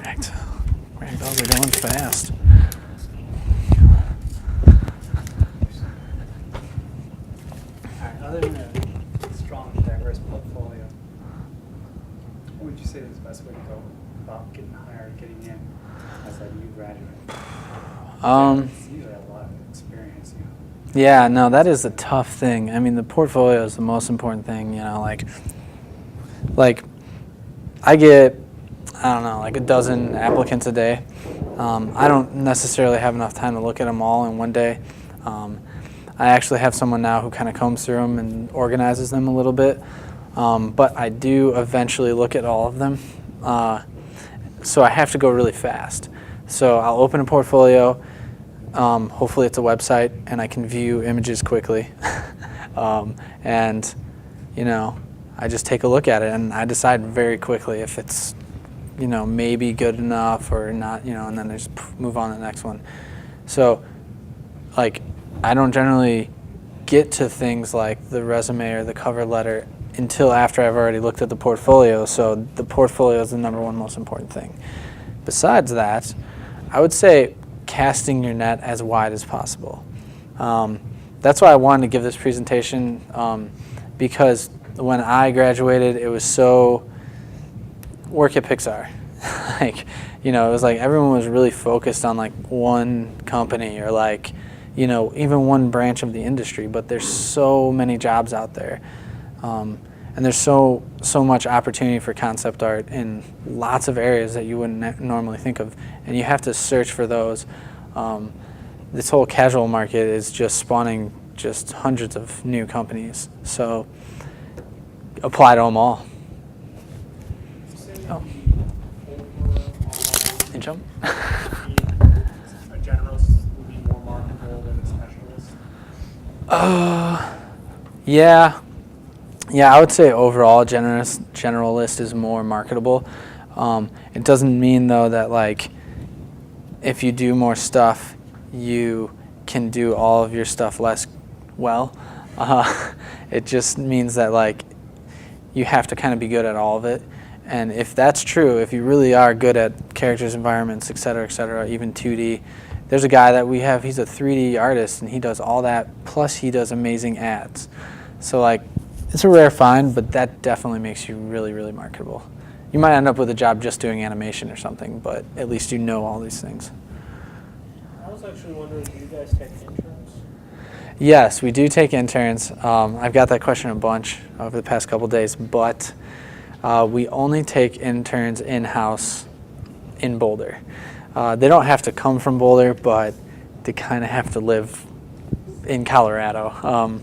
Ragdoll. Ragdolls are going fast. Alright, other than a strong, diverse portfolio, what would you say is the best way to go about getting hired, getting in as a new graduate? It's usually a lot of experience, you know. Yeah, no, that is a tough thing. I mean, the portfolio is the most important thing, you know, like I get, I don't know, like a dozen applicants a day. I don't necessarily have enough time to look at them all in one day. I actually have someone now who kind of combs through them and organizes them a little bit. But I do eventually look at all of them. So I have to go really fast. So I'll open a portfolio. Hopefully it's a website and I can view images quickly. And, you know, I just take a look at it and I decide very quickly if it's, you know, maybe good enough or not, you know, and then I just move on to the next one. So, like, I don't generally get to things like the resume or the cover letter until after I've already looked at the portfolio. So the portfolio is the #1 most important thing. Besides that, I would say casting your net as wide as possible. That's why I wanted to give this presentation, because when I graduated, it was so work at Pixar. Like, you know, it was like everyone was really focused on like one company or like, you know, even one branch of the industry, but there's so many jobs out there. And there's so much opportunity for concept art in lots of areas that you wouldn't normally think of, and you have to search for those. This whole casual market is just spawning just hundreds of new companies, so apply to them all. Oh. You jump? A generalist would be more marketable than a specialist? Yeah. Yeah, I would say overall generalist is more marketable. It doesn't mean though that like if you do more stuff, you can do all of your stuff less well. It just means that like you have to kind of be good at all of it. And if that's true, if you really are good at characters, environments, et cetera, even 2D, there's a guy that we have, he's a 3D artist, and he does all that, plus he does amazing ads. So like, it's a rare find, but that definitely makes you really, really marketable. You might end up with a job just doing animation or something, but at least you know all these things. I was actually wondering, do you guys take interns? Yes, we do take interns. I've got that question a bunch over the past couple days, but we only take interns in-house in Boulder. They don't have to come from Boulder, but they kind of have to live in Colorado.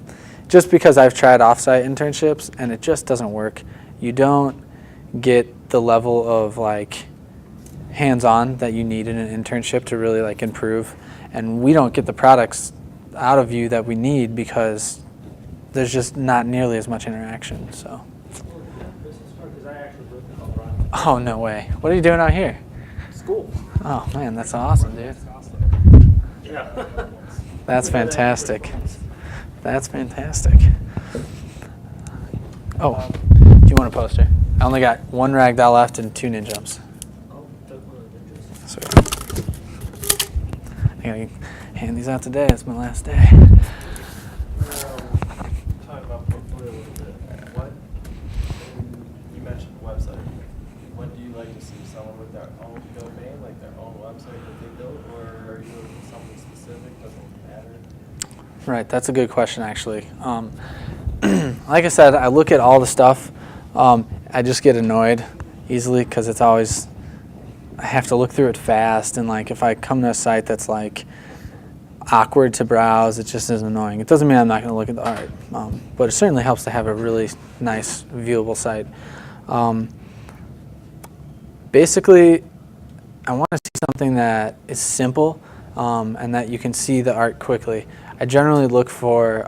Just because I've tried off-site internships and it just doesn't work. You don't get the level of like hands-on that you need in an internship to really like improve, and we don't get the products out of you that we need because there's just not nearly as much interaction. So. This is fun because I actually live in Colorado. Oh, no way. What are you doing out here? School. Oh man, that's awesome, dude. Yeah. That's fantastic. That's fantastic. Oh, do you want a poster? I only got one ragdoll left and 2 ninjumps. Oh, took one of the ninjas. So I gotta hand these out today. It's my last day. Talk about portfolio a little bit. What, you mentioned website. What do you like to see? Someone with their own domain, like their own website that they built, or are you looking for something specific? Doesn't matter. Right, that's a good question actually. Like I said, I look at all the stuff. I just get annoyed easily because it's always, I have to look through it fast, and like if I come to a site that's like awkward to browse, it just is annoying. It doesn't mean I'm not going to look at the art, but it certainly helps to have a really nice, viewable site. Basically, I want to see something that is simple and that you can see the art quickly. I generally look for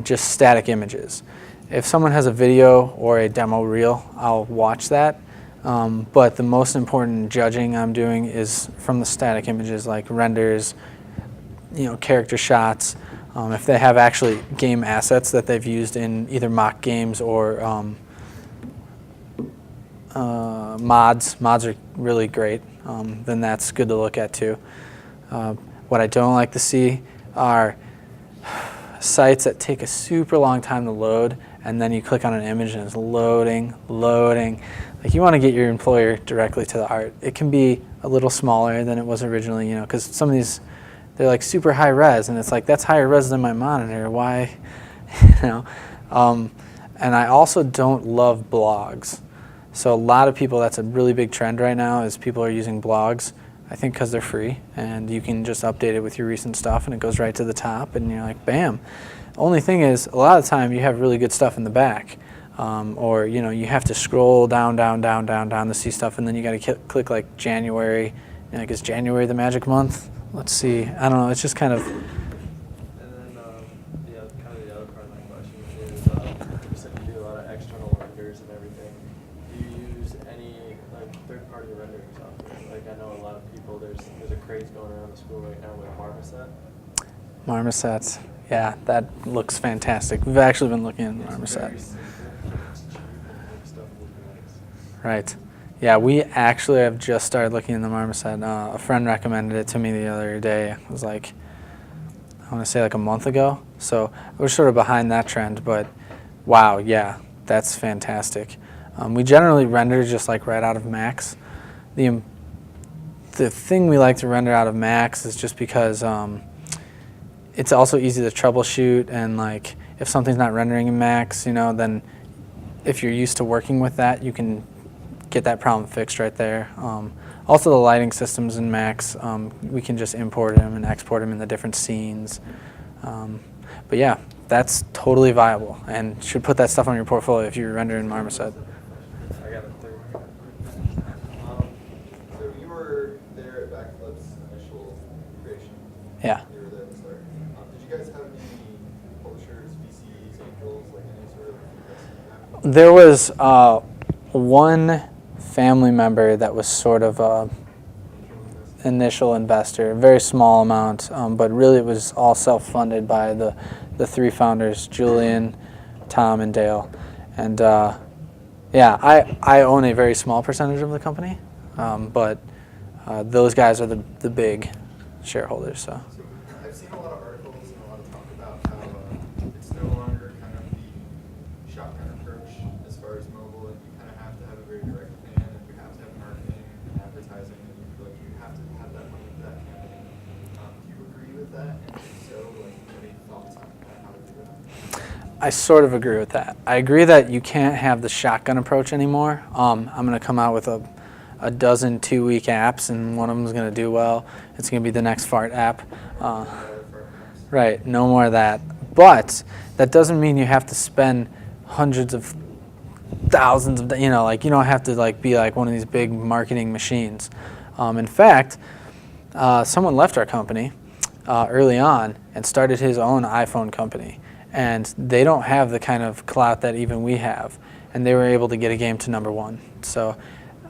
just static images. If someone has a video or a demo reel, I'll watch that. But the most important judging I'm doing is from the static images, like renders, character shots. If they have actually game assets that they've used in either mock games or mods are really great. Then that's good to look at too. What I don't like to see are sites that take a super long time to load, and then you click on an image and it's loading. Like, you want to get your employer directly to the art. It can be a little smaller than it was originally, because some of these, they're like super high res, and it's like, that's higher res than my monitor. Why? And I also don't love blogs. So a lot of people, that's a really big trend right now, is people are using blogs. I think because they're free, and you can just update it with your recent stuff, and it goes right to the top, and you're like, bam. Only thing is, a lot of the time you have really good stuff in the back, or you have to scroll down to see stuff, and then you got to click like January. Like, is January the magic month? Let's see. I don't know. It's just kind of. And then, kind of the other part of my question is, you said you do a lot of external renders and everything. Do you use any third-party rendering software? Like, I know a lot of people. There's a craze going around the school right now with Marmoset. Marmosets. Yeah, that looks fantastic. We've actually been looking at Marmoset. It's cheap and makes stuff look nice. Right. Yeah, we actually have just started looking in the Marmoset. A friend recommended it to me the other day. It was like, I want to say like a month ago. So we're sort of behind that trend, but wow, yeah, that's fantastic. We generally render just like right out of Max. The thing we like to render out of Max is just because it's also easy to troubleshoot, and like if something's not rendering in Max, then if you're used to working with that, you can get that problem fixed right there. Also, the lighting systems in Max, we can just import them and export them in the different scenes. But yeah, that's totally viable, and should put that stuff on your portfolio if you render in Marmoset. I got a third. So you were there at Backflip's initial creation. Yeah. You were there at the start. Did you guys have any publishers, VCs, angels, like any sort of? There was one family member that was sort of a initial investor, a very small amount, but really it was all self-funded by the 3 founders, Julian, Tom, and Dale. And yeah, I own a very small percentage of the company, but those guys are the big shareholders. So. So I've seen a lot of articles and a lot of talk about how it's no longer kind of the shotgun approach as far as mobile, and you kind of have to have a very direct plan, and you have to have marketing and advertising, and you feel like you have to have that money for that campaign. Do you agree with that? And if so, like, any thoughts on how to do that? I sort of agree with that. I agree that you can't have the shotgun approach anymore. I'm going to come out with a dozen 2-week apps, and one of them is going to do well. It's going to be the next fart app. Right, no more of that. But that doesn't mean you have to spend hundreds of thousands of, like you don't have to like be like one of these big marketing machines. In fact, someone left our company early on and started his own iPhone company. And they don't have the kind of clout that even we have. And they were able to get a game to #1. So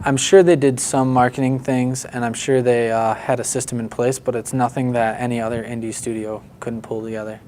I'm sure they did some marketing things, and I'm sure they had a system in place, but it's nothing that any other indie studio couldn't pull together.